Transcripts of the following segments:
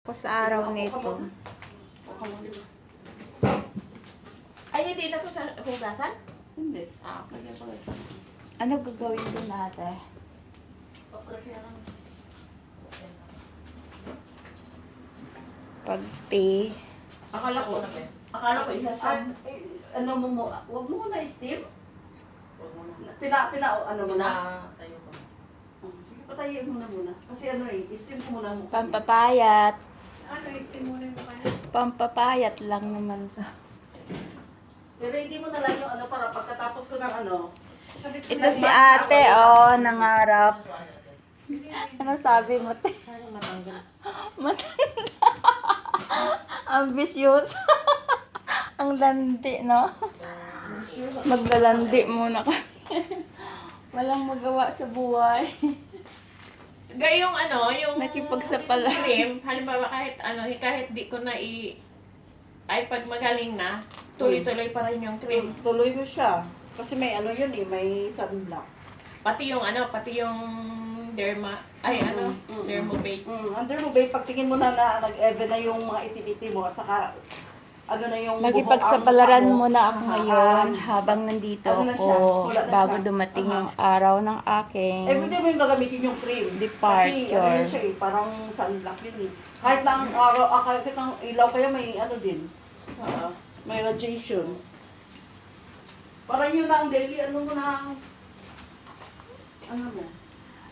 Ako sa araw nito. Ay, hindi na to sa hugasan? Hindi. Ah, okay. Ano gagawin ko natin? Pag-tea. Akala ko isa siya. Ano mo, wag mo na steam. Ano mo na? Tayo ko. Sige, patayin mo na muna. Kasi ano steam ko muna mo. Pampapayat. Ano, steam muna yung mukha. Pampapayat lang naman to. Pero hindi mo na lang yung ano para pagkatapos ko ng ano. Ito si ate, oh, nangarap. Ano sabi mo, te? Matanggal. Ambitious. Ang landi, no? Maglalandi muna ka. Walang magawa sa buhay. Gayong ano, yung Nakipagsapala. cream, halimbawa kahit di ko na ay pag magaling na, tuloy-tuloy pa rin yung cream. Tuloy mo siya. Kasi may ano yun may sunblock. Pati yung derma, dermobate. Under mo ba, pagtingin mo na nag-even na yung mga itim-itim mo at saka ano na yung Nakipagsapalaran buhok muna ako ngayon habang nandito Ano na ako siya? Wala na bago siya. dumating yung araw ng aking Everyday mo yung gagamitin yung cream. Departure. Kasi ano yun siya parang sunblock yun Kahit na ang araw, kahit ang ilaw kaya may ano din. May radiation. Parang yun na ang daily, ano mo na ano mo?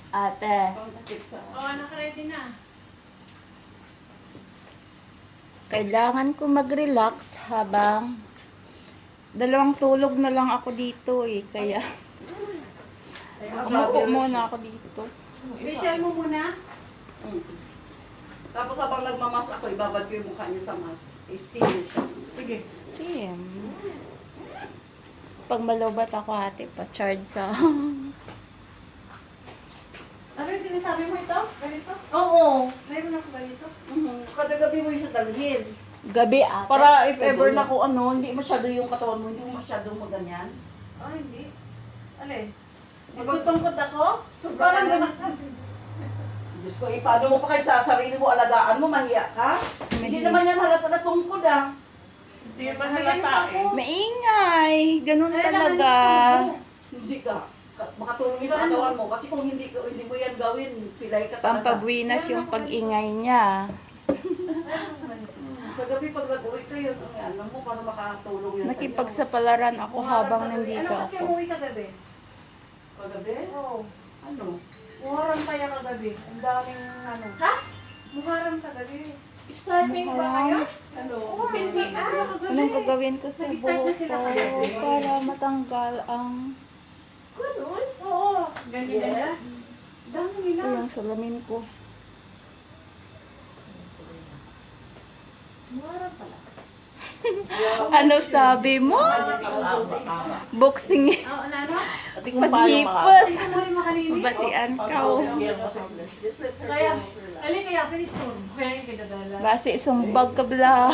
ate. Pang-check sa Oo, naka-ready na. Kailangan ko mag-relax habang dalawang tulog na lang ako dito kaya umupo muna ako dito. Facial mo muna. Tapos habang nagmamas ako, ibabad ko yung mukha niya sa mask. Steam siya. Sige. Kim. Pag malobat ako ate, pa-charge sa Ano yung sinasabi mo ito? Ganito? Oo. Mayroon ako ganito? Kada gabi mo yung sa dalhin. gabi ate. Para if ever na kung ano, hindi masyado yung katawan mo, hindi mo masyadong maganyan. Ah, hindi. Alin? Magtutungkod ako? Parang Diyos ko, paano mo pa kayo sa sarili mo, alagaan mo, mahiya ka? Hindi naman yan halata na tungkod Hindi man halata eh. Maingay. Ganun talaga. Hindi ka. Makatulong yun sa katawan mo. Kasi kung hindi mo yan gawin, pilay ka talaga. Pampabuinas yung pag-ingay niya. Sa gabi pag nag-uwi kayo, ano mo, para makatulong yan Nakipagsapalaran ako habang nandito Ano kasi ako. umuwi kagabi? Kagabi? Oo. Ano? Muharram pa yan kagabi. Ang daming ano. Ha? Muharram kagabi. Starting ba kayo? Ano? Oo, busy. Kagabi. Anong gagawin ko sa Nag-start na buhok sila ko kagabi. para matanggal ang Ganun? Oo. Ganyan na. Dami nila. ito yung salamin ko. Muharram pala. Ano sabi mo? Boxing. Oo, ano? Ating kung paano Paghipos. Hindi mo rin makalinis. Batian ka. Kaya, alin kaya finish mo? Kaya yung kinadala. Basi sumbag ka bla.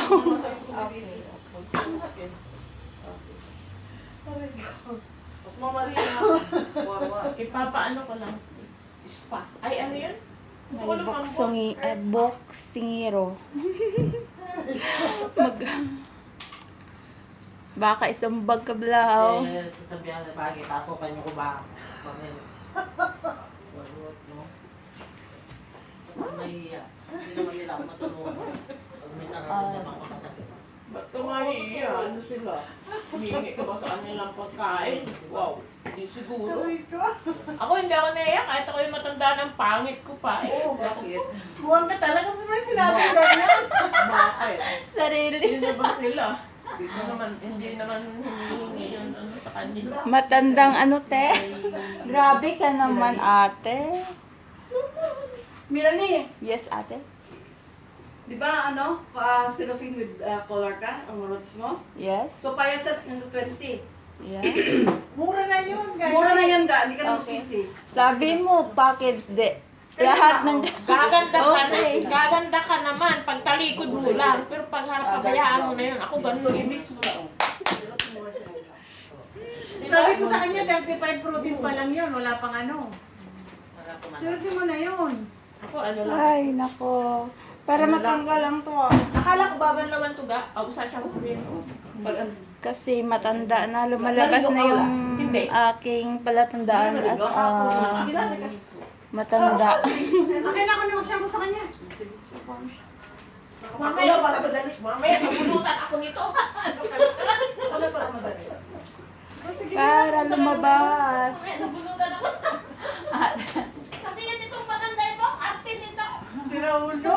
Ipapaano ko lang. Spa. Ay, ano yun? May boxingero. Mag Baka isumbag ka bla. Sasabihan na bagay, tasokan niyo ko ba? Bakit? Walot, no? Pag mahihiya, hindi naman nila ako matulungan. Pag may nararamdaman ko masakit. Ba't ka mahihiya? Ano sila? Hihingi ka ba sa kanilang pagkain? Wow, hindi siguro. Ako hindi ako naiyak. Kahit ako yung matanda ng pangit ko pa. Oo, bakit? Buwan ka talaga. Siyempre sinabi ko ganyan. Bakit? Sarili. Sino ba sila? Hindi naman hinihingi yun ano, sa kanila. Matandang ano te? Grabe ka naman ate. Milani, Yes ate. di ba cellophane with color ka, ang roots mo? Yes. So, payat sa 20. Yeah. Mura na yun, guys. Mura na yan ka, hindi ka na Okay. magsisi. Sabi mo package de. Lahat ng Gaganda ka Okay. na. Gaganda ka naman. Pag talikod mo lang. Pero pag harap pabayaan mo na yun. Ako So, ganun. i-mix mo na. Sabi ko sa kanya, 35 protein pa lang yun. Wala pang ano. Wala ko man. Swerte mo na yun. Ako ano lang. Ay nako. Para matanggal lang to ah. Akala ko babanlawan to ga. Usa siya ko sabihin. Pag Kasi matanda na, lumalabas na yung Hindi. aking palatandaan as Sige na, halika. matanda. Akin ako na magsama sa kanya. Mamaya para madali. Mamaya sabulutan ako nito. Ano para madali? Para lumabas. Mamaya sabulutan ako. Sabi niya nitong patanda ito, arte nito. Si Raulo.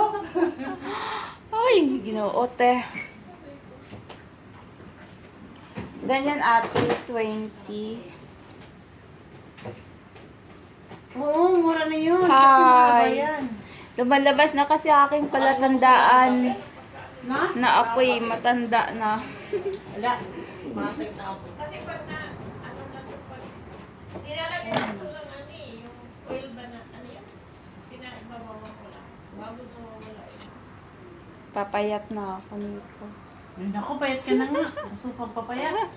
Ay, ginoote. Ganyan ate, 20. Oo, mura na yun. Kasi Hi. mahaba yan. Lumalabas na kasi aking palatandaan Na? na ako'y matanda na. Wala. Masig na ako. Kasi pag na, ano na to, pag nilalagay na ito lang ano eh, yung oil ba na, ano yun? Pinaibabawan ko lang. Bago ito wala eh. Papayat na ako nito. Ay, naku, payat ka na nga. Gusto pang papayat.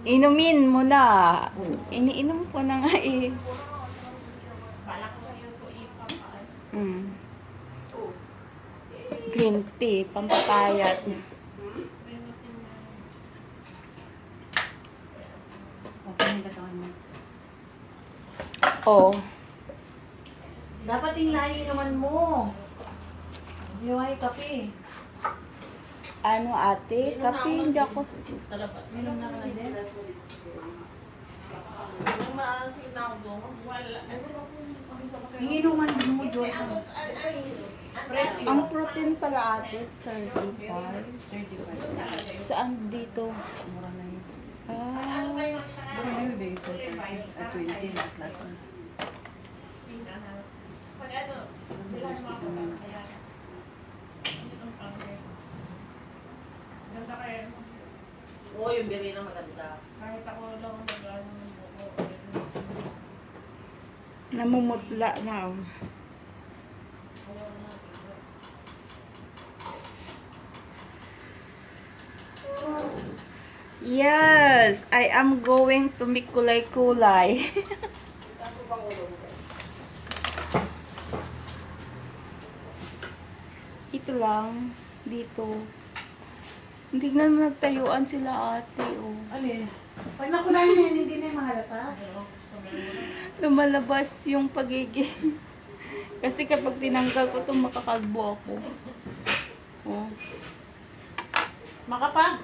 Inumin mo na. Iniinom ko na nga eh. Bala ko sa'yo ito ipapaan. Mm. Green tea, pampapayat. Okay, yung katawan mo. Oh. Dapat yung lahi naman mo. Yung ay kape. Ano ate? Kape hindi ako. Talabat. Minum na ka na din. Yung maalasig na ako doon. Wala. Ano ba kung Yung inuman mo doon. Ang protein pala ate, 35. 35. Saan dito? Mura na yun. Ah, Mura na yun, babe. 20 lahat na. pag ano, bilang mo ako sa kaya. Ano ang pangit? Ganda kaya. Oo, yung biri na maganda. Kahit ako lang mag-ano ng buko. namumutla na oh. Yes, I am going to make kulay-kulay. Ito lang, dito. Hindi na nagtayuan sila ate, oh. Alin? Pag nakulayan na yan, hindi na yung mahalata. Lumalabas yung pagiging. Kasi kapag tinanggal ko itong makakalbo ako. Oh. Makapag.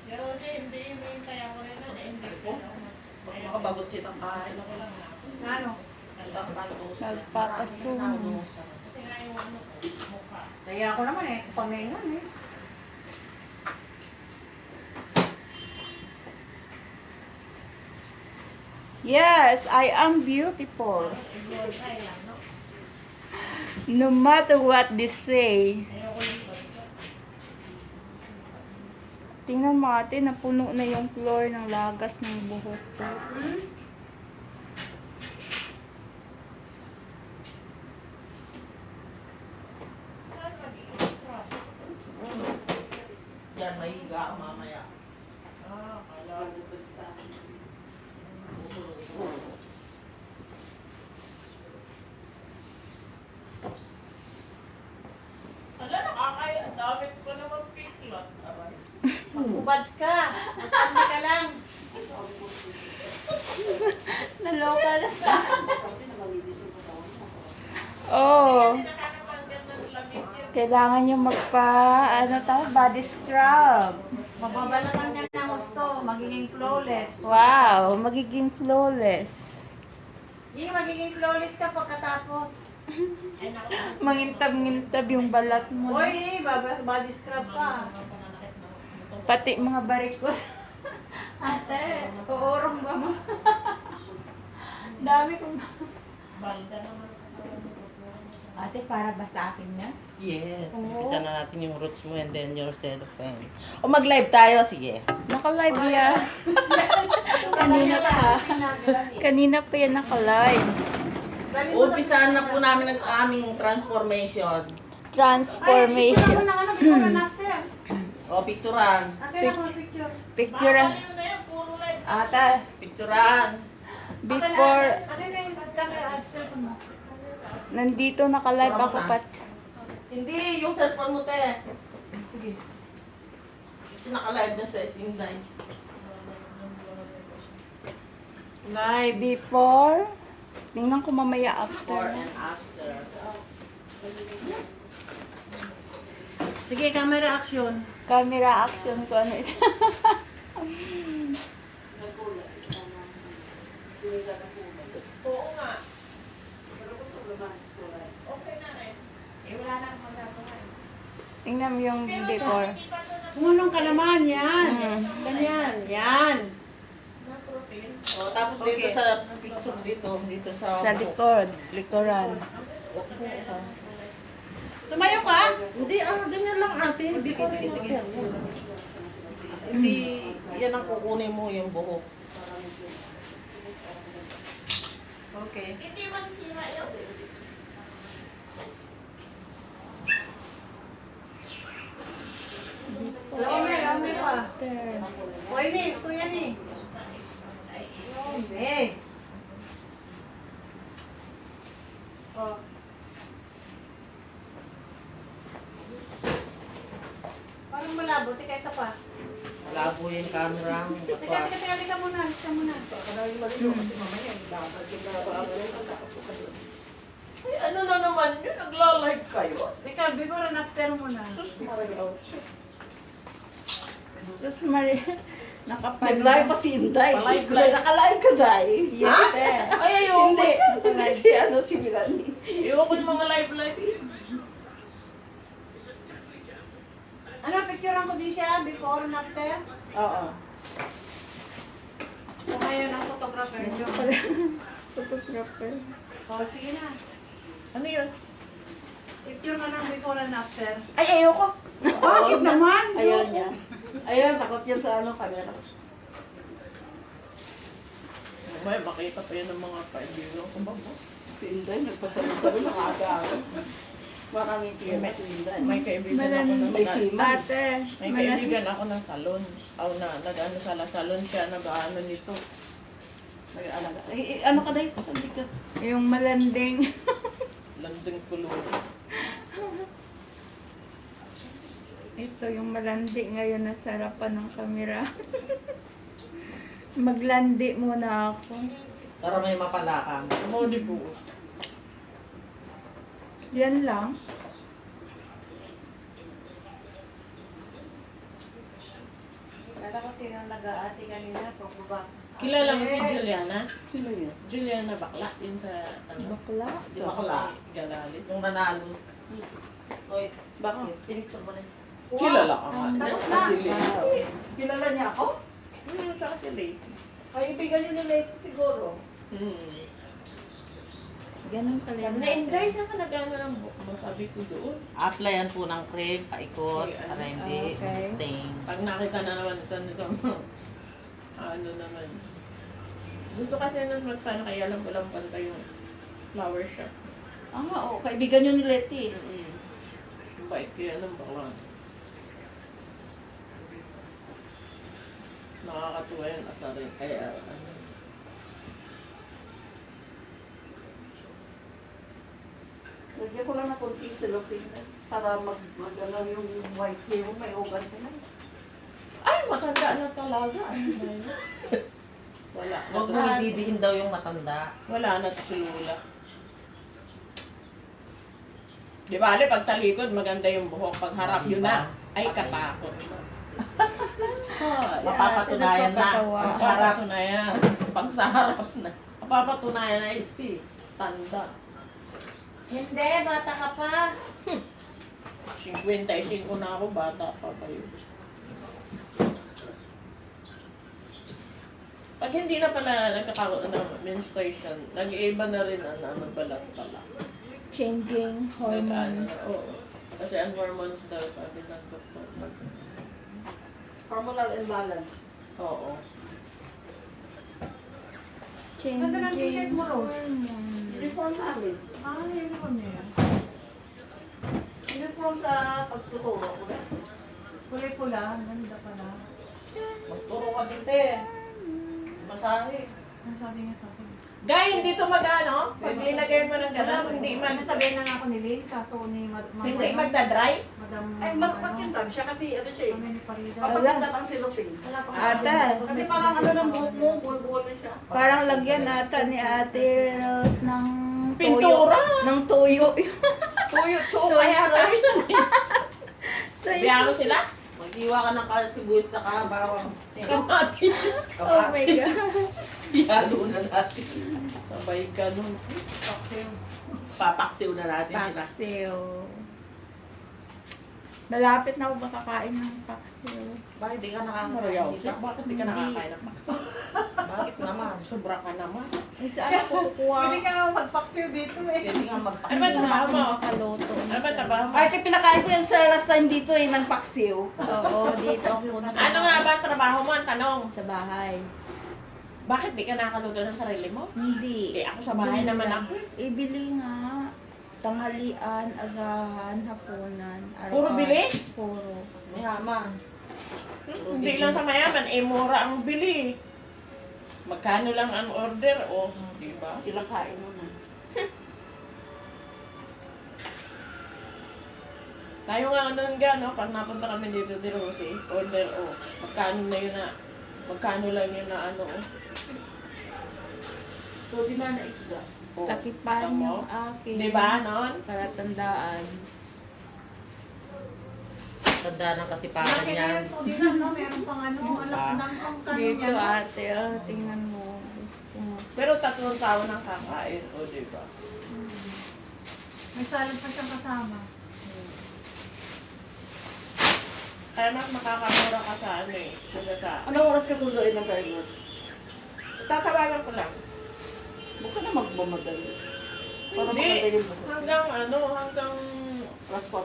Pero hindi, kaya ko rin na, hindi ko. Baka makabagot silang kain. Ano? Nagpapasum. Kasi nga yung ano, mukha. Kaya ako naman eh. Pamaingan eh. Yes, I am beautiful. Iyon ay lang, no? No matter what they say. Ayoko yung pagka. Tingnan mo ate, napuno na yung floor ng lagas ng buhok ko. Saan mag-i-scrub? Yan, mahiga ako mamaya. Kala ko. Ala, nakakaya. Ang dami ko naman piklot. Arais. Magubad ka. Magtandi ka lang. Naloka na sa... Oh, Hindi nakakapagyan ng lamig yun. kailangan nyo body scrub. Mababalatan ka ng gusto. Magiging flawless. Wow, magiging flawless. Hindi, magiging flawless ka pagkatapos. Ay, naku. Mangintab-ngintab yung balat mo. Uy, body scrub ka. Pati mga barikos. Ate, uurong ba mo? Dami kong... Balda naman. Ate, para ba sa akin na? Yes. Oo. Umpisa na natin yung roots mo and then your cellophane. O mag-live tayo, sige. Naka-live yan. Kanina pa. Kanina pa yan naka-live. Umpisahan na po namin ang aming transformation. Ay, Transformation. picture mo na ano, before and after. O, picturean. Akin ako picture. Picture. Bawal yun na yan, puro live. Ata, Picturean. before... Akin na yung camera, cellphone mo. Nandito naka-live Tama ako na. pat. Hindi, yung cellphone mo, te. Sige. Kasi naka-live na sa Sinday. Live before. Tingnan ko mamaya Before after. and after. Sige, camera action. Camera action ko ano ito. Oo nga. Okay na eh. Eh, wala na akong magagawa. Tingnan mo yung before. Kumunong ka naman, yan. Mm. Ganyan, yan. Na protein. Oh, tapos dito sa picture dito sa Sa likod. Likuran. Tumayo ka? Hindi, ganyan lang ate. Hindi ko rin Hindi, yan ang kukunin mo yung buhok. Okay. Hindi masisira yun. Lome pa. After. Hoy, miss, ito yan eh. Hindi. Oh. Parang malabo, tika ito pa. Malabo yung camera. Tika muna, tika muna. Ay, ano na naman yun? Nagla-live kayo. Tika, before and after muna. Sus, Mario. Sus Maria. Nakapag. Nag-live pa si Inday. Pa-live, Gusto na naka-live ka, Day. Yes, eh. Ay, ayoko. Hindi. Si si Milani. Ayoko yung mga live-live. Ano, picturean ko din siya, before and after? Oo. Kung ayaw ng photographer. Photographer. Oh, sige na. Ano yun? Picture ka ng before and after. Ay, ayoko. Bakit naman? Ayaw niya. Ayaw, takot yan sa camera. May makita pa yan ng mga kaibigan ko ba? Si Inday, nagpasabi-sabi ng aga-aga. Makangiti yan si Inday. May kaibigan ako Malan. ng May sima. Ate. May kaibigan ako ng salon. Nag-ano sa salon siya, nag-ano nito. Nag-aalaga. Ano ka, Day? Sabi ka. Yung malanding. Landing kulong. Ito yung malandi ngayon na sarapan ng kamera. Maglandi muna ako. Para may mapalakang. Mo di po. Yan lang. Kala ko sino nag-aati kanina, pagbaba. Kilala mo si Juliana? Sino yun? Juliana Bakla, yun sa ano? Bakla. Di ba kala? Galalit. Yung nanalo. Oy, bakit? Pinicture mo rin. Kilala ka nga. Tapos Na, na. si Lady. Kilala niya ako? Hmm, tsaka si Lady. Kaibigan niyo ni Late siguro. Hmm. Ganun pala yung Na-enjoy siya ka nag-ano ng book mo, sabi ko doon. Applyan po ng cream, paikot, Okay, para hindi okay. mag-stain. Pag nakita na naman nito, ano naman. Gusto kasi nun magpano, kaya alam ko lang panta yung flower shop. Oo, kaibigan niyo ni Leti. Ang bait kaya ng bakla. Nakakatuwa yung asarin. Kaya, ano. Lagyan ko lang na konting cellophane para ano yung white hair mo, may ugat ka na. Ay, matanda na talaga. Ano ba yun? Wala. Huwag mo ididiin daw yung matanda. Wala na si Lula. Di ba, Ali, pag talikod, maganda yung buhok. Pag harap yun na, ay katakot. Mapapatunayan na. Napapatawa. Pag harap na yan. Pag sa harap na. Mapapatunayan na si tanda. Hindi, bata ka pa. 55 na ako, bata pa kayo. Pag hindi na pala nagkakaroon ng menstruation, nag-iiba na rin ang balat pala. changing hormones. Oo. Kasi ang hormones daw, sabi ng doktor. Hormonal imbalance. Oo. Changing Ganda ng t-shirt mo, Rose. hormones. Uniform namin. Ah, uniform niya yan. Uniform sa pagtuturo ko na. Kulay-pula, ang ganda pala. Magturo ka dito eh. Masahe. Ang sabi niya sa akin. Guy, hindi to mag-ano? Pag linagay mo ng gano'n, hindi Sabihin na nga ako ni Lynn, kaso ni hindi magdadry? Madam, Ay, magpakindang siya kasi ano siya eh. Kami ni Farida. Papakindang ang cellophane. Wala pa Ate. Kasi parang ano ng buhok mo, buhol-buhol na siya. Parang lagyan ata ni Ate Rose ng Pintura! Ng tuyo. Tuyo, tsuo Soy kaya tayo. Biyano sila? Mag-iwa ka ng sibuyas sa bawang. Kamatis. Oh my God. Siyalo na natin. Sabay ganun. Papaksiw na natin sila. Paksiw. Malapit na ako makakain ng paksiw. Bakit di ka Mariaw, nakakakain? bakit di ka nakakain ng paksa? Bakit naman? Sobra ka naman. Ay, saan ako kukuha? Pwede ka nga magpaksiw dito eh. Pwede nga Ano ba magpaksiw. trabaho mo? Makaluto. Ano ba trabaho mo? Ay, kaya pinakain ko yan sa last time dito eh, ng paksiw. Oo, dito ako Ano nga ba ang trabaho mo? Ang tanong. Sa bahay. Bakit di ka nakakaluto ng sarili mo? Hindi. Eh, ako sa bahay Bili naman lang. ako. Ibili nga. Tanghalian, agahan, hapunan. Puro bili? Puro. Mayaman. Hindi lang sa mayaman, eh mura ang bili. Magkano lang ang order, oh, di ba? Ilang kain mo na. Tayo nga nun no? Pag napunta kami dito di Rosie, order, oh, magkano na yun na, magkano lang yun na ano, oh. So, di na isda. Oh, Takipan tama. yung akin. Di ba, non? Para tandaan. Tanda ng kasipagan Bakit niya. yan? O, di na, no? Meron pang ano, alam ang kanya Dito niya. ate, oh, tingnan mo. Gusto mo. Pero 3 tao nang kakain, oh, di ba? May salad pa siyang kasama. Kaya mas makakamura ka sa ano eh, sa Anong oras ka sunduin ng kain mo? tatawagan ko lang. Huwag ka na magmamadali. Para Hindi. maganda yung buhok. Hanggang ano, hanggang... Plus 4.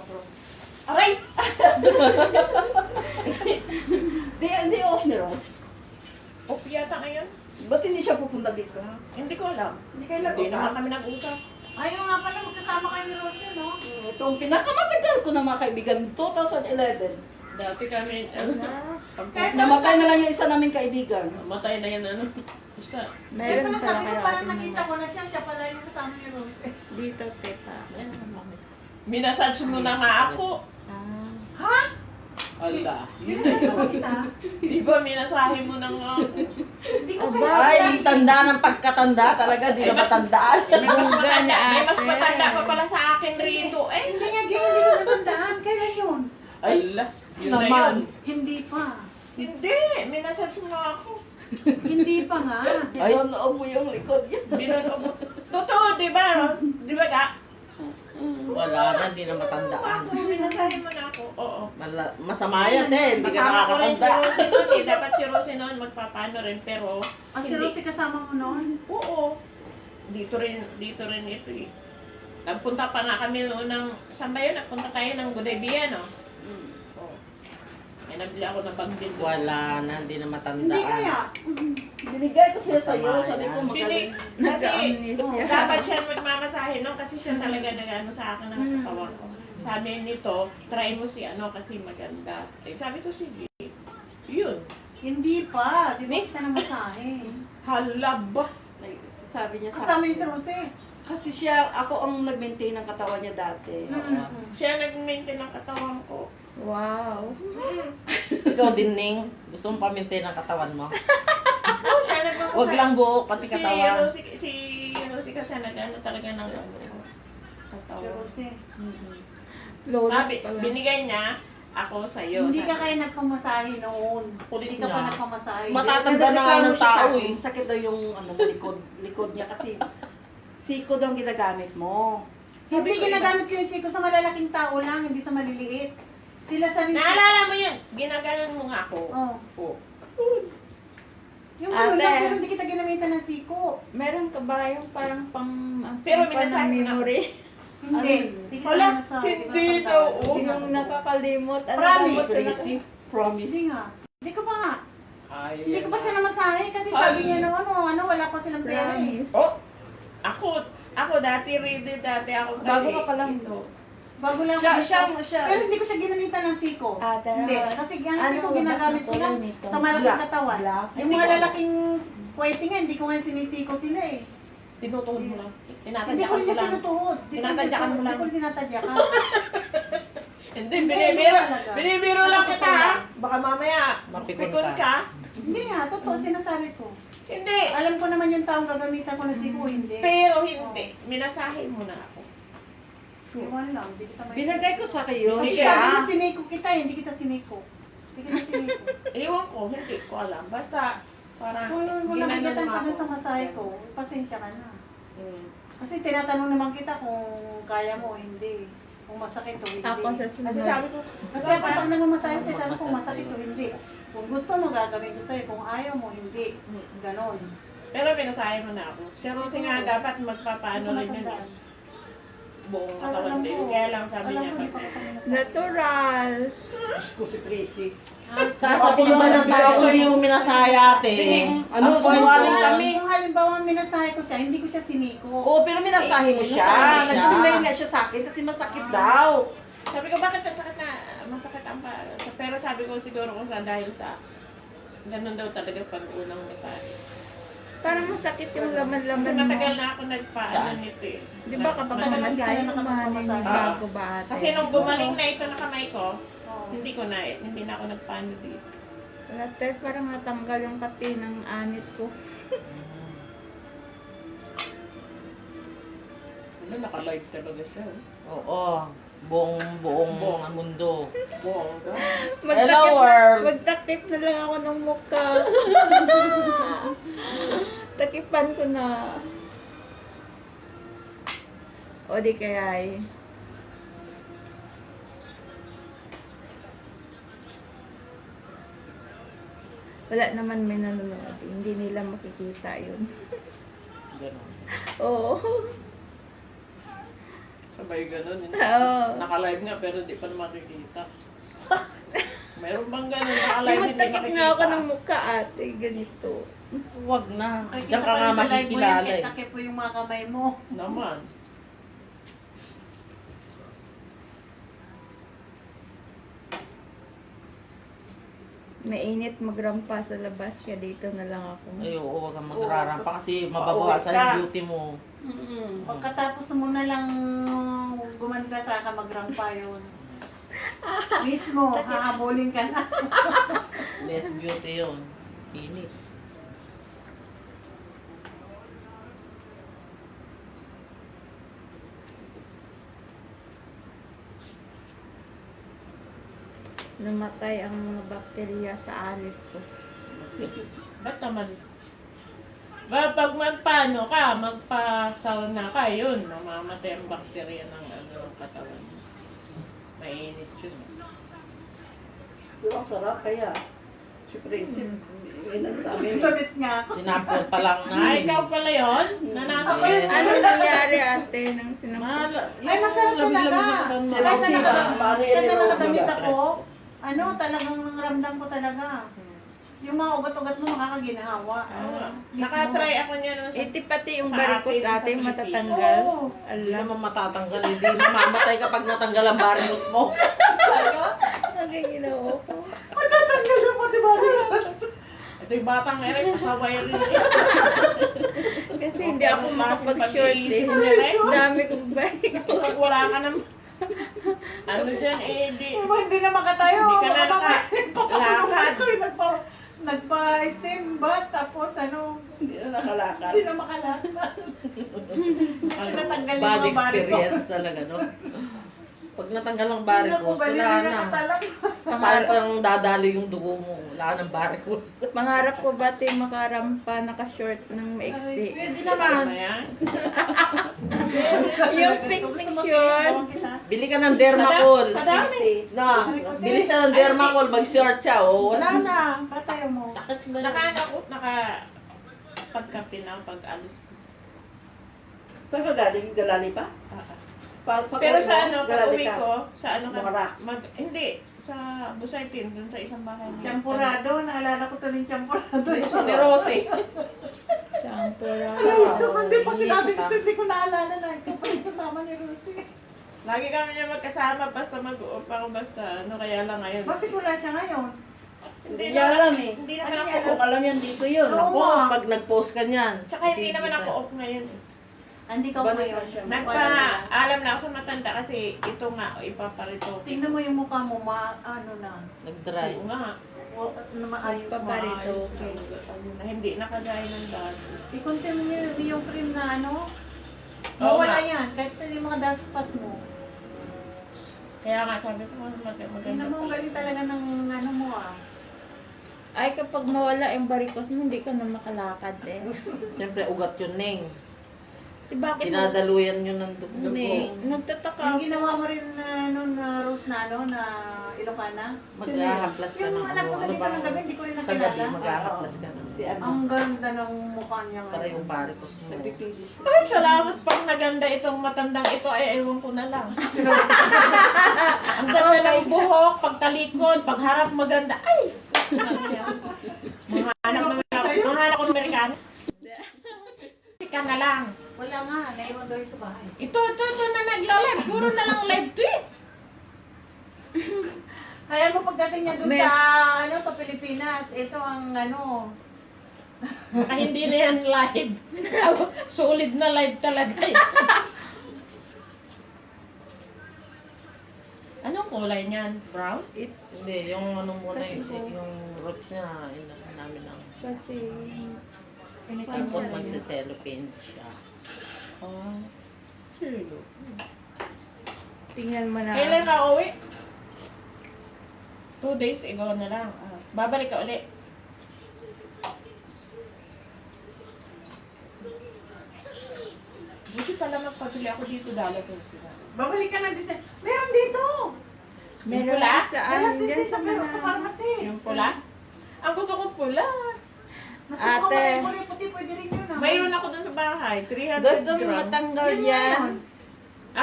Aray! Di off ni Rose. Off yata ngayon? Ba't hindi siya pupunta dito? Hindi ko alam. Hindi kayo Hindi naman nag-usap. kami nag-usap. Ayaw nga pala, magkasama kayo ni Rose, no? Ito ang pinakamatagal ko na mga kaibigan, 2011. Dati kami, Kahit Namatay na lang yung isa naming kaibigan. matay na yan ano. Basta, Kaya Meron pala pala sabi ko, kayo parang ate nakita naman. ko na siya pala yung kasama ni Rose. Dito, teka. minasage mo na nga ako. Ah. Ha? Ala. Binasama kita? Di ba minasahe mo na nga ako? Hindi ko Aba, kayo Ay, tanda ng pagkatanda talaga, di na matandaan. May mas matanda pa pala sa akin rito. Eh, Hindi nga, hindi ko natandaan. Kailan yun? ala. Yun na naman. yun. Hindi pa. Hindi, minasage mo ako. Hindi pa nga. Binonoo mo yung likod niya. Binunog mo. Totoo, di ba? Di ba ga? Wala na, hindi na matandaan. Ako, minasahe mo na ako. Oo. Masama yan eh, hindi ka Kasama ko rin si nakakatanda. Rosie noon eh. Dapat si Rosie noon magpapano rin. Pero, Ah, si Rose kasama mo noon? oo. Dito rin ito eh. Nagpunta pa nga kami noon ng, saan ba yun? Nagpunta tayo ng Godebia, no? Oo. May nabili ako ng bagdin doon. Wala na, hindi na matandaan. Hindi kaya. Binigay ko sila sa'yo, Masama sabi ko yan. magaling. Kasi, Nagka-amnesia. dapat siya magmamasahe no? Kasi siya talaga nag-ano sa akin ng katawan ko. Sabi nito, try mo si ano kasi maganda. Eh, sabi ko, sige. Yun. Hindi pa. Di ba kita na masahe? Halaba. Sabi niya sa Kasama niya si akin. Rose. Kasi siya, ako ang nag-maintain ng katawan niya dati. Siya nag-maintain ng katawan ko. Wow. Ikaw din, Ning. Gusto mong pamintain ang katawan mo? Oo, siya nagmamasahe. Huwag lang buhok, pati katawan. Si Rosie kasi nag-ano talaga ng ano. Si Katawan. Rose. Lolis Sabi, pala. binigay niya ako sa'yo. Hindi ka Sabi- kaya nagpamasahe noon. Kulit Hindi ka pa niya. nagpamasahe. Matatanda na nga ng tao eh. Sakit daw yung ano, likod niya kasi siko daw ang ginagamit mo. Hindi ginagamit ko yung siko sa malalaking tao lang, hindi sa maliliit. Sila sa Naalala mo yun? Ginaganon mo nga ako. Oh. Oo. Yung ano Ate. lang, pero hindi kita ginamitan ng siko. Meron ka ba yung parang pang Pero pang minasahe mo na. memory? Hindi. Hindi kita Wala, nasa- hindi natandaan. daw, oh. Hindi Yung nakakalimot. Ano Promise. ba sila- Crazy. Promise. Hindi nga. Hindi ko pa nga. Ay, Hindi ko pa siya namasahe kasi sabi niya no, ano, wala pa silang pera eh. Promise. Oh! Ako dati, ready dati ako. kasi- Bago ka pa lang do. Bago lang Siya, ako dito. siya. Pero hindi ko siya ginamitan ng siko. Ate Hindi. Rose, Kasi ang ano siko ba ginagamit mas ko lang matulad nito? sa malaking Black. katawan. Black. Yung mga lalaking pwede nga, hindi ko nga sinisiko sila eh. Tinutuhod mo lang. Hindi ko Tinatadyakan rin mo siya lang. tinutuhod. Tinatadyakan mo lang. Hindi ko rin tinatadyakan. Hindi, Hindi, binibiro. talaga. Binibiro lang kita ha. Baka mamaya, Mapikon pikon ka. ka. Hindi nga, totoo, sinasabi ko. Hindi. Alam ko naman yung taong gagamitan ko na siko, hindi. Pero hindi. Minasahe mo na ako. Iwan lang, hindi kita may... Binagay ko sa kayo Kasi Hindi sabi mo siya. siniko kita, hindi kita siniko. Hindi kita siniko. Ewan ko, hindi ko alam. Basta, parang, Kung ginano nabigatan naman ka dun ako. sa masahe ko, pasensya ka na. Hmm. Kasi tinatanong naman kita kung kaya mo o hindi. Kung masakit o hindi. Ako sa Kasi sunod. sabi ko, Kasi ako pag nagmamasahe ko, tinatanong kung masakit o hindi. Kung gusto mo, gagawin ko sa'yo. Kung ayaw mo, hindi. Ganon. pero pinasahe mo na ako. Si Rosie nga dapat magpapaano rin yun eh. Buong katawan din. Kaya lang sabi Alam niya, ko, hindi pa kita minasahe. Natural. Diyos ko si Tracy. Sasabihin mo ng tao so yung minasaya ate. Ano, sinungaling kami. Kung halimbawa minasahe ko siya, hindi ko siya siniko. Oo, pero minasahe mo siya. Minasahe siya. Nagbibigay nga siya sa akin kasi masakit daw. sabi ko, bakit ang sakit na, masakit ang pa. Pero sabi ko siguro kung sa dahil sa, ganun daw talaga pag unang masahe. Parang masakit yung Kasi laman-laman mo. matagal na ako nagpaano Saan? nito eh. Di ba kapag Matagal na namasahe, sila kumahanin yung nakapagpamasahe. bago ba ate? Kasi nung bumalik na ito na kamay ko, Oo. hindi ko na, hindi na ako nagpaano dito. Wala tayo, parang natanggal yung kati ng anit ko. Ano, naka-live talaga siya. Oo. Buong mundo. Bongga. Hello, world. Magtakip na lang ako ng mukha. Takipan ko na. O di kaya eh. Wala naman may nanonood. Hindi nila makikita yun. Ganun. Oo. Sabay ganun. Oo. Naka-live nga pero di pa na makikita. Mayroon bang ganun? Naka-live hindi Magtakip makikita. nga ako ng mukha ate. Ganito. Huwag na. Ay, Diyan ka kita nga pa rin sa live mo yan, makikilala eh. takip mo yung mga kamay mo. Naman. Mainit magrampa sa labas kaya dito na lang ako. Ay, oo, huwag kang magrarampa kasi mababawasan yung beauty mo. Pagkatapos mo na lang gumanda sa ka magrampa yun. Mismo, hahabulin ka na. Less beauty yun. Init. Namatay ang mga bakterya sa alip ko. Ba't naman? Ba, pag magpaano ka, magpa-sauna ka, yun, mamamatay ang bakterya ng katawan mo. Mainit yun. Ang sarap kaya. Si Tracy, inang dami. Sabit nga. Sinapol pa lang Ay, namin. ikaw pala yun? Nanasa ko yun. Yes. Ano nangyari ate nang sinampal? Ay, masarap talaga. Si Kahit Rosie na ba? naka- Paano kahit yun ni na Rosie nakadamit ba? ako, ano, talagang ramdam ko talaga. Yung mga ugat-ugat mo nakakaginahawa. Nakatry ako niya nung sa... Iti pati yung Sa barikos atin, sa ate Pilipino. matatanggal. Oo. Hindi Alam. naman matatanggal. Hindi mamamatay kapag natanggal ang barrios mo. Ang ginawa ko. Matatanggal na pati ba? Ito yung batang ere, pasaway rin. Kasi hindi ako makapag-short eh. Dami kong barikos. Pag wala ka ng... Ano dyan eh, di... Hindi na makatayo. Hindi ka na Lakad. lakad. Nagpa-steam bath, tapos ano, Hindi na nakalakad. hindi na makalakad. Natanggal yung Bad mga bari ko. experience talaga, no? Pag natanggal ang barricos, wala na. Kaya pang dadali yung dugo mo. Wala nang barricos. Pangarap ko ba ate makarampa naka-short ng maiksi? Pwede naman. Yan. Yung picnic short. Bili ka ng Dermacol. Sa dami. Na, bili siya ng Dermacol, mag-short siya. Oh, wala na. Patayo mo. Takot na Naka yun. ano ko, pagkape na, pag-alis ko. Saan ka galing? Galali pa? Pero sa ano, pag uwi ko, sa ano ka, Bukara. hindi, sa Busaitin, dun sa isang bahay. niya. Champurado, naalala ko tuloy yung champurado. Ni Rosie. Champura. Hindi pa sinabi ko, hindi ko naalala na ikaw pa yung kasama ni Lucy. Lagi kami niya magkasama, basta mag-uop ako, basta ano, kaya lang ngayon. Bakit wala siya ngayon? Hindi niya alam eh. Hindi Ano naman niya ako Kung alam yan dito yun. Oo. Ako, pag nag-post ka niyan. Tsaka hindi naman ako off ngayon. Hindi ka Balik ngayon. na siya. Nagpa-alam na ako sa matanda kasi ito nga, ipaparito. Tingnan mo yung mukha mo, ano na. Nag-dry. Oo nga. O, na maayos mo. Paparito. Na hindi nakagaya ng dati. I-continue yung cream na ano. Oo Mawala nga. yan. Kahit yung mga dark spot mo. Kaya nga sabi ko, maganda Tingnan mo, ang pala. galing talaga ng ano mo ah. Ay, kapag nawala yung varicose mo, hindi ka na makalakad eh. Siyempre, ugat yun, Neng. Di bakit Dinadaluyan yun ng dugo. nagtataka Yung ginawa mo rin na noon na rose na ano, na Ilocana. Mag-ahaplas ka Yung ng anak ko ano dito ng gabi, hindi ko rin Sa gabi, nakilala. mag-ahaplas ka na. Si ano. Ang ganda ng mukha niya. Para yung parikos mo. Nagpipilis. Ay, salamat pang naganda itong matandang ito, ay ewan ko na lang. Ang ganda ng buhok, pagtalikod, pagharap maganda. Ay! Mga anak na mga anak ko ng Amerikano. Ka na lang. Wala nga, naiwan daw yun sa bahay. Ito na nagla-live. Puro na lang live to eh. Kaya mo pagdating niya doon May- sa ano sa Pilipinas, ito ang ano. Ay, hindi na yan live. Solid na live talaga eh. Anong kulay niyan? Brown? Hindi, yung ano muna Kasi yung roots niya, inasin namin lang. Kasi, Tapos magsicellophane siya. Oh. Silo. tingnan mo na. Kailan ka uwi? 2 days ago na lang. Babalik ka ulit. Buti pala magpatuloy ako dito dala sa sila. Babalik ka na December. Meron dito. Meron pula? sa Wala ano si dyan sa sa mga... sa pharmacy. Yung pula? Ang gusto ko pula. Nasuko mo Ate. yung kulay puti, pwede rin yun ah. Mayroon ako dun sa bahay. 300 Gusto mo gram. matanggal Yun yan? yun.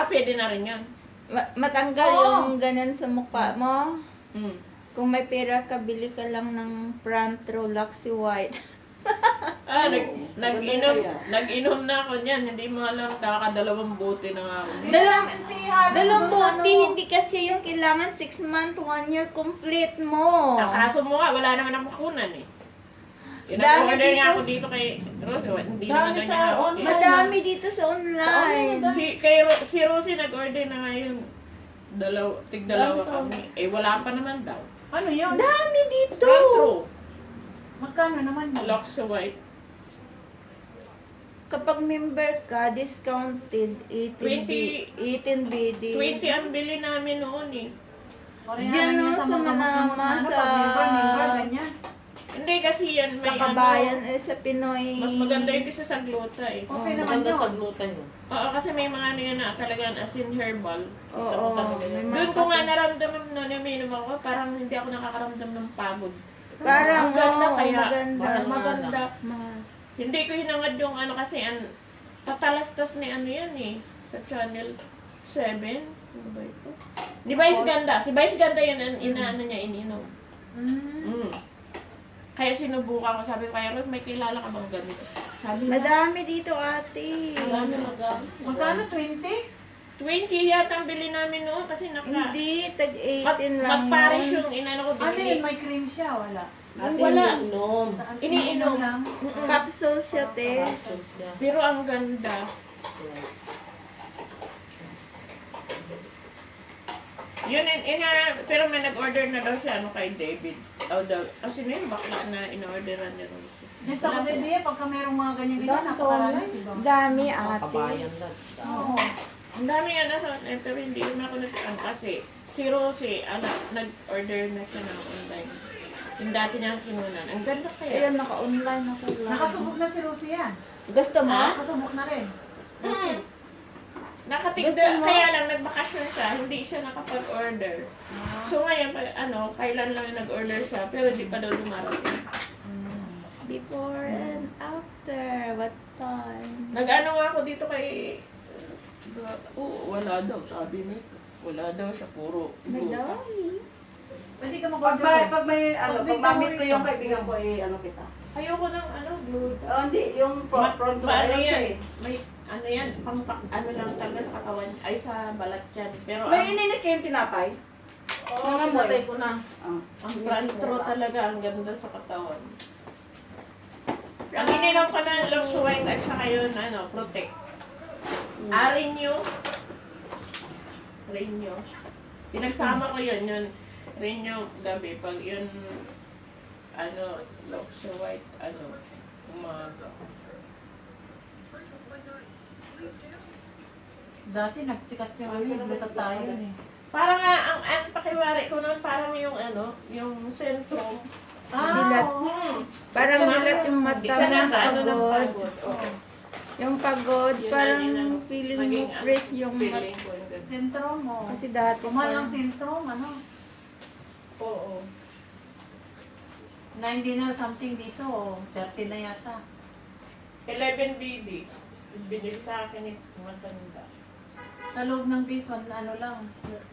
Pwede na rin yan. Matanggal Oo. yung ganun sa mukha mo? Hmm. Kung may pera ka, bili ka lang ng Prantro Luxy White. Nag-inom na ako niyan. Hindi mo alam, kakadalawang bote na nga ako. Dalawang bote, hindi kasi yung kailangan 6 month, 1 year complete mo. Ang kaso mo nga, wala naman ang makunan eh. Dami Order dito. niya ako dito kay Rose. Hindi naman Dami daw sa niya ako. online. Madami dito sa online. Si Rosie nag-order na ngayon. Tig-dalawa kami. Eh, wala pa naman daw. Ano yun? Dami dito. True. Magkano naman yun? Locks white. Kapag member ka, discounted 18 BD. 20 ang bili namin noon eh. Orihan Diyan lang yan no, sa sa mga Manama, gamot na ano, sa- pag member, ganyan. Hindi kasi yan may Sa kabayan, ano. eh, sa Pinoy. Mas maganda yung kisa sa gluta eh. Okay naman Maganda sa yun. gluten yun. Oo, kasi may mga ano yan na talagang as in herbal. Oo, may mga Doon ko nga kasi- naramdaman noon yung uminom ako, parang hindi ako nakakaramdam ng pagod. Parang, Ang ganda oo, kaya. maganda. Maganda. Ma- Hindi ko hinangad yung ano kasi tatalastas ni ano yan eh. Sa channel 7. Ano ba ito? Di Vice Ganda. Si Vice Ganda yun ang inaano niya ininom. Mm. Kaya sinubukan ko. Sabi ko kay Rose, may kilala ka bang ganito? Sabi na, Madami dito, ate. marami magamit. Magkano? 20? 20 yata ang bili namin noon kasi Hindi, tag 18 lang Mag-parish yun. yung inano ko Ano binili. yun? May cream siya? Wala. Ate, Wala. iniinom. Saan Iniinom. lang? Mm-mm. Capsule siya, te. Capsules siya. Pero ang ganda. Siya. Yun, pero may nag-order na daw siya ano kay David. Kasi na yung bakla na in-orderan niya Rose. Yung sa Kudebia, pagka merong mga ganyan-ganyan, Dami sa napakarami. online. diba? Dami, Mga ate. kabayan lang. Oo. Ang dami nga nasa pero hindi naman ako kasi si Rosie, nag-order na siya ng online. Yung dati niyang kinunan. Ang ganda kaya. Ayun, naka-online ako lang. Nakasubok na si Rosie yan. Gusto mo? Nakasubok na rin. Mm. Gusto mo? Kaya lang nagbakasyon siya, hindi siya nakapag-order. So ngayon, kailan lang nag-order siya, pero hindi pa daw dumarating. Before and after, what time? Nag-ano nga ako dito kay... wala daw, sabi niya. Wala daw siya, puro. Madami. Pwede ka Pag mag-order. may, pag may, ano, Tapos pag may mamit ko tawag yung ito. kaibigan ko, ano kita. Ayoko ng gluta. Oh, hindi, yung pronto. Ano Ayun siya yan? eh. May, ano yan, ano lang talaga sa katawan, ay sa balat yan. Pero May ininik yung tinapay. ang pinatay ko na. Ah. Ang front talaga, ang ganda sa katawan. Ang ininom ko na Lux White at saka yun, protect. Renew. Renew. Pinagsama ko yun. Renew gabi. Pag yun, looks white, umaga. Dati nagsikat yung glutathione eh. Parang nga, ang pakiwari ko nun, parang yung sentrum. Dilat. Parang dilat yung mata Di ka mo, na ng pagod. pagod. Oo. Yung pagod, Yun parang yun ang feeling naging, mo fresh yung mata. feeling ko yung ganun. Sentrum mo. Kasi dati Kumal parang, ang sentrum, Oo. na hindi na something dito, 30 na yata. 11 BB. Binili sa akin ni Matanda. Sa loob ng base, lang,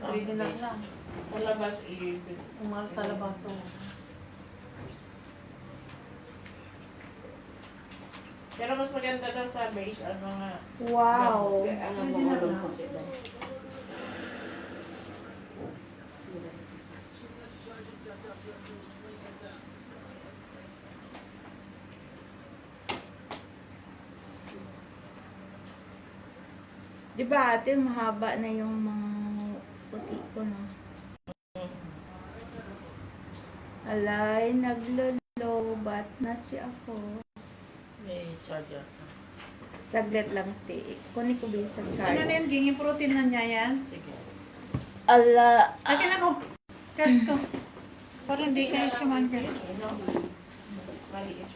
3 dinar lang. Sa labas, 11. Umal sa labas to. Pero mas maganda daw sa base, nga. wow. Ang Pwede mga na ulong lang. konti lang. Di ba ate, mahaba na yung mga puti ko na. Alay, naglolobat na si ako. May charger. Saglit lang, te. Kunin ko ba yung sa Ano charge? na yun, gingi protein na niya yan? Sige. Ala, Akin ako. Charge ko. Para hindi kayo sumagal. Maliit.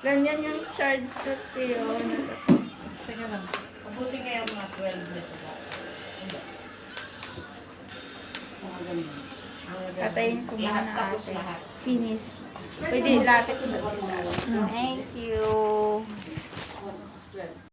ganyan yung charge ko, te. Oh. Teka lang. Mabuti nga yung mga 12 nito ba? Mga ganun. Patayin ko Lahat muna tapos ate. lahat. Finish. Pwede lapit. Thank you.